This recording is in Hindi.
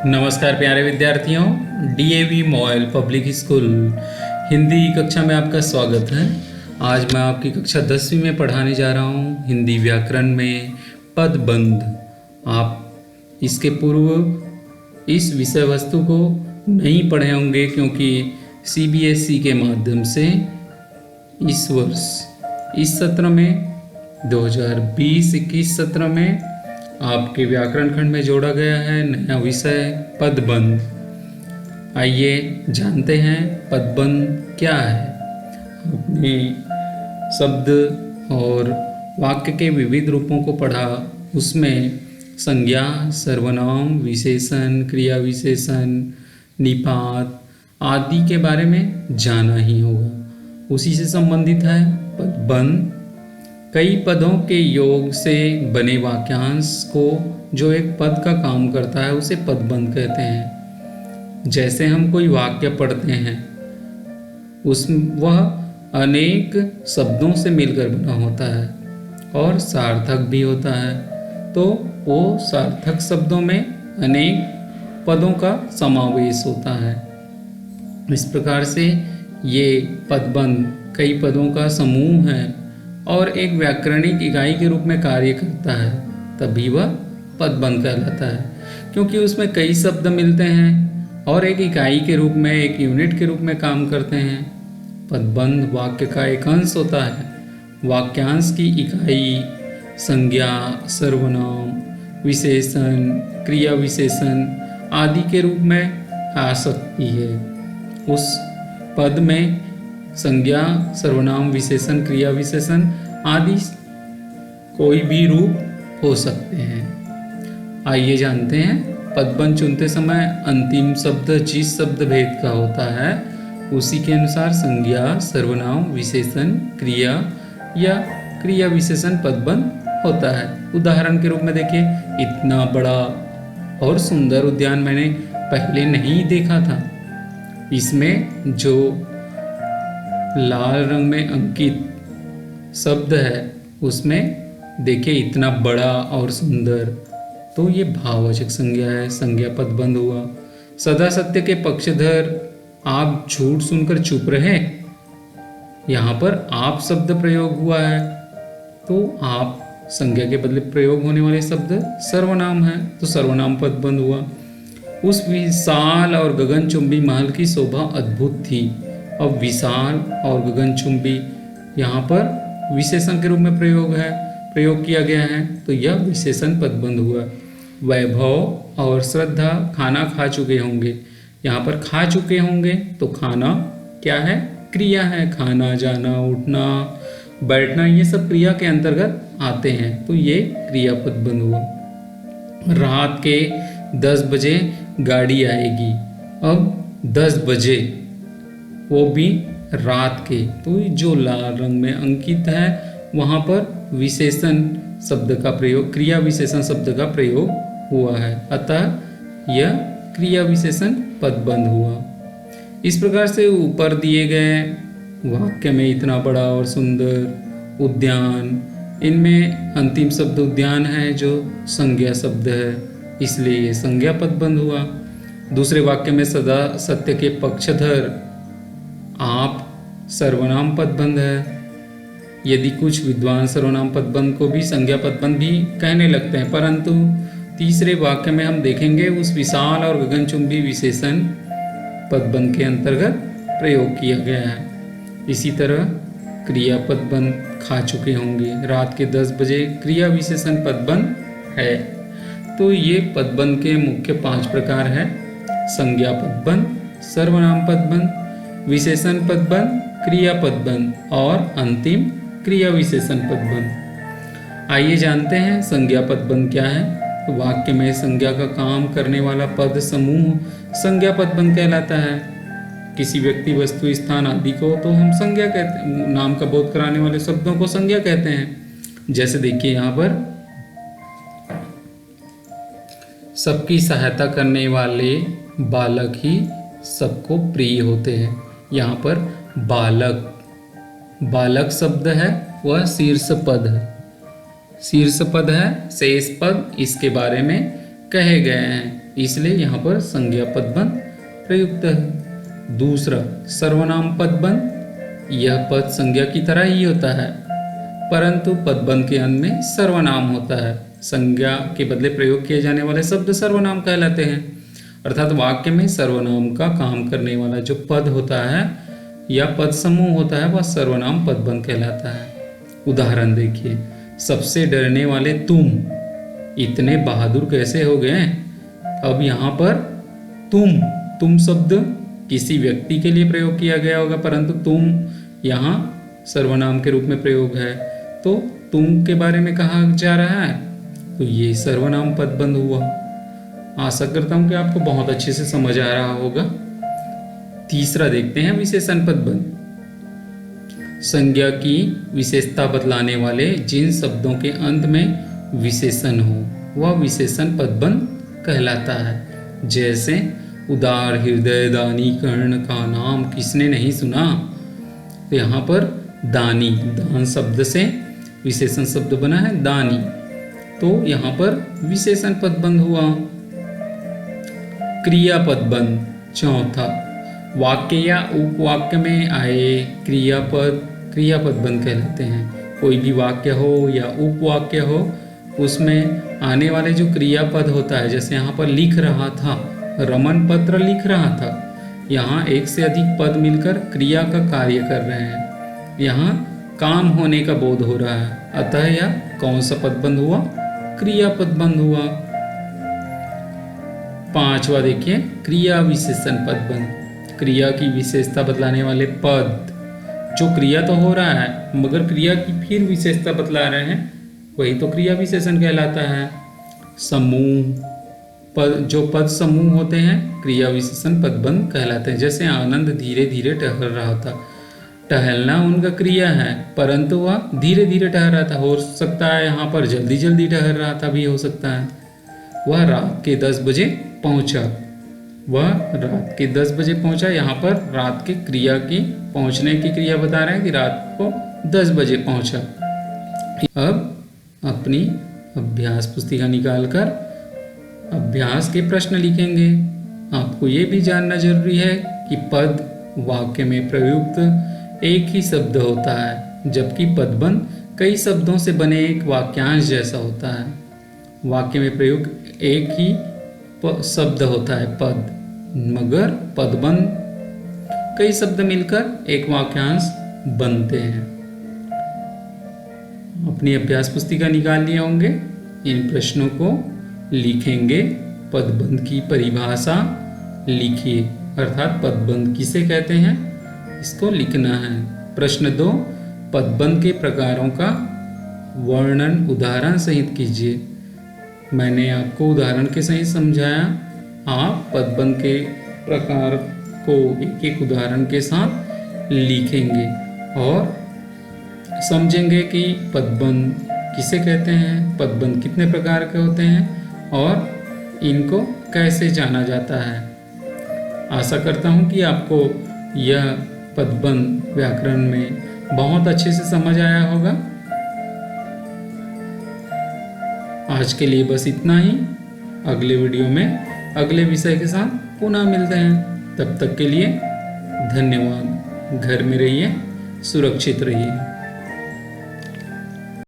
नमस्कार प्यारे विद्यार्थियों, DAV MOIL public school Hindi कक्षा में आपका स्वागत है। आज मैं आपकी कक्षा 10वीं में पढ़ाने जा रहा हूँ हिंदी व्याकरण में पदबंध। आप इसके पूर्व इस विषय वस्तु को नहीं पढ़े होंगे क्योंकि सीबीएसई के माध्यम से इस वर्ष इस सत्र में 2020-21 सत्र में आपके व्याकरण खंड में जोड़ा गया है नया विषय पदबंध। आइए जानते हैं पदबंध क्या है। अपने शब्द और वाक्य के विविध रूपों को पढ़ा, उसमें संज्ञा, सर्वनाम, विशेषण, क्रिया विशेषण, निपात आदि के बारे में जाना ही होगा। उसी से संबंधित है पदबंध। कई पदों के योग से बने वाक्यांश को जो एक पद का काम करता है उसे पदबंध कहते हैं। जैसे हम कोई वाक्य पढ़ते हैं वह अनेक शब्दों से मिलकर बना होता है और सार्थक भी होता है, तो वो सार्थक शब्दों में अनेक पदों का समावेश होता है। इस प्रकार से ये पदबंध कई पदों का समूह है और एक व्याकरणिक इकाई के रूप में कार्य करता है, तभी वह पदबंध कहलाता है। क्योंकि उसमें कई शब्द मिलते हैं और एक इकाई के रूप में, एक यूनिट के रूप में काम करते हैं। पदबंध वाक्य का एक अंश होता है। वाक्यांश की इकाई संज्ञा, सर्वनाम, विशेषण, क्रिया विशेषण आदि के रूप में आ सकती है। उस पद में संज्ञा, सर्वनाम, विशेषण, क्रिया विशेषण आदि कोई भी रूप हो सकते हैं। आइए जानते हैं पदबंध चुनते समय अंतिम शब्द जिस शब्द भेद का होता है उसी के अनुसार संज्ञा, सर्वनाम, विशेषण, क्रिया या क्रिया विशेषण पदबंध होता है। उदाहरण के रूप में देखिए, इतना बड़ा और सुंदर उद्यान मैंने पहले नहीं देखा था। इसमें जो लाल रंग में अंकित शब्द है उसमें देखिए इतना बड़ा और सुंदर, तो ये भाववाचक संज्ञा है, संज्ञा पदबंध हुआ। सदा सत्य के पक्षधर आप झूठ सुनकर चुप रहे, यहाँ पर आप शब्द प्रयोग हुआ है, तो आप संज्ञा के बदले प्रयोग होने वाले शब्द सर्वनाम है, तो सर्वनाम पदबंध हुआ। उस विशाल और गगनचुंबी महल की शोभा अद्भुत थी। अब विशाल और गगनचुंबी यहाँ पर विशेषण के रूप में प्रयोग किया गया है, तो यह विशेषण पदबंध हुआ। वैभव और श्रद्धा खाना खा चुके होंगे, यहाँ पर खा चुके होंगे तो खाना क्या है? क्रिया है। खाना, जाना, उठना, बैठना ये सब क्रिया के अंतर्गत आते हैं, तो ये क्रिया पदबंध हुआ। रात के 10 बजे गाड़ी आएगी, अब 10 बजे वो भी रात के, तो जो लाल रंग में अंकित है वहाँ पर विशेषण शब्द का प्रयोग, क्रिया विशेषण शब्द का प्रयोग हुआ है, अतः यह क्रिया विशेषण पदबंध हुआ। इस प्रकार से ऊपर दिए गए वाक्य में इतना बड़ा और सुंदर उद्यान, इनमें अंतिम शब्द उद्यान है जो संज्ञा शब्द है, इसलिए ये संज्ञा पदबंध हुआ। दूसरे वाक्य में सदा सत्य के पक्षधर आप सर्वनाम पदबंध है। यदि कुछ विद्वान सर्वनाम पदबंध को भी संज्ञा पदबंध भी कहने लगते हैं, परंतु तीसरे वाक्य में हम देखेंगे उस विशाल और गगनचुंबी विशेषण पदबंध के अंतर्गत प्रयोग किया गया है। इसी तरह क्रिया पदबंध खा चुके होंगे, रात के 10 बजे क्रिया विशेषण पदबंध है। तो ये पदबंध के मुख्य 5 प्रकार है: संज्ञा पदबंध, सर्वनाम पदबंध, विशेषण पदबंध, क्रिया पदबंध और अंतिम क्रिया विशेषण पदबंध। आइए जानते हैं संज्ञा पदबंध क्या है। तो वाक्य में संज्ञा का काम करने वाला पद समूह संज्ञा पदबंध कहलाता है। किसी व्यक्ति, वस्तु, स्थान आदि को तो हम संज्ञा कहते हैं, नाम का बोध कराने वाले शब्दों को संज्ञा कहते हैं। जैसे देखिए यहाँ पर सबकी सहायता करने वाले बालक ही सबको प्रिय होते हैं। यहाँ पर बालक शब्द है वह शीर्ष पद है, शीर्ष पद है, शेष पद इसके बारे में कहे गए हैं। इसलिए यहाँ पर संज्ञा पदबंध प्रयुक्त है। दूसरा, सर्वनाम पदबंध। यह पद संज्ञा की तरह ही होता है, परंतु पदबंध के अंत में सर्वनाम होता है। संज्ञा के बदले प्रयोग किए जाने वाले शब्द सर्वनाम कहलाते हैं। अर्थात वाक्य में सर्वनाम का काम करने वाला जो पद होता है या पद समूह होता है वह सर्वनाम पदबंध कहलाता है। उदाहरण देखिए, सबसे डरने वाले तुम इतने बहादुर कैसे हो गए। अब यहाँ पर तुम शब्द किसी व्यक्ति के लिए प्रयोग किया गया होगा, परंतु तुम यहाँ सर्वनाम के रूप में प्रयोग है, तो तुम के बारे में कहा जा रहा है, तो ये सर्वनाम पदबंध हुआ। आशा करता हूँ कि आपको बहुत अच्छे से समझ आ रहा होगा। तीसरा देखते हैं, विशेषण पदबंध। संज्ञा की विशेषता बतलाने वाले जिन शब्दों के अंत में विशेषण हो वह विशेषण पदबंध कहलाता है। जैसे उदार हृदय दानी कर्ण का नाम किसने नहीं सुना। तो यहाँ पर दानी, दान शब्द से विशेषण शब्द बना है दानी, तो यहाँ पर विशेषण पदबंध हुआ। क्रिया पदबंध। चौथा, वाक्य या उपवाक्य में आए क्रियापद क्रियापदबंध कहलाते हैं। कोई भी वाक्य हो या उपवाक्य हो, उसमें आने वाले जो क्रियापद होता है, जैसे यहाँ पर लिख रहा था, रमन पत्र लिख रहा था, यहाँ एक से अधिक पद मिलकर क्रिया का कार्य कर रहे हैं। यहाँ काम होने का बोध हो रहा है, अतः यह कौन सा पदबंध हुआ, क्रिया पदबंध हुआ। पांचवा देखिए, क्रिया विशेषण पदबंध। क्रिया की विशेषता बतलाने वाले पद, जो क्रिया तो हो रहा है मगर क्रिया की फिर विशेषता बतला रहे हैं, वही तो क्रिया विशेषण कहलाता है। समूह पद, जो पद समूह होते हैं क्रिया विशेषण पदबंध कहलाते हैं। जैसे आनंद धीरे धीरे टहल रहा था, टहलना उनका क्रिया है, परंतु वह धीरे धीरे टहल रहा था। हो सकता है यहाँ पर जल्दी जल्दी टहल रहा था भी हो सकता है। वह रात के 10 बजे पहुंचा, वह रात के 10 बजे पहुंचा। यहाँ पर रात के क्रिया की, पहुंचने की क्रिया बता रहे हैं कि रात को 10 बजे पहुंचा। अब अपनी अभ्यास पुस्तिका निकालकर अभ्यास के प्रश्न लिखेंगे। आपको ये भी जानना जरूरी है कि पद वाक्य में प्रयुक्त एक ही शब्द होता है, जबकि पदबंध कई शब्दों से बने एक वाक्यांश जैसा होता है। वाक्य में प्रयुक्त एक ही शब्द होता है पद, मगर पदबंध कई शब्द मिलकर एक वाक्यांश बनते हैं। अपनी अभ्यास पुस्तिका निकाल लिए होंगे, इन प्रश्नों को लिखेंगे। पदबंध की परिभाषा लिखिए, अर्थात पदबंध किसे कहते हैं इसको लिखना है। प्रश्न 2, पदबंध के प्रकारों का वर्णन उदाहरण सहित कीजिए। मैंने आपको उदाहरण के सहित समझाया, आप पदबंध के प्रकार को एक एक उदाहरण के साथ लिखेंगे और समझेंगे कि पदबंध किसे कहते हैं, पदबंध कितने प्रकार के होते हैं और इनको कैसे जाना जाता है। आशा करता हूँ कि आपको यह पदबंध व्याकरण में बहुत अच्छे से समझ आया होगा। आज के लिए बस इतना ही। अगले वीडियो में अगले विषय के साथ पुनः मिलते हैं। तब तक के लिए धन्यवाद। घर में रहिए, सुरक्षित रहिए।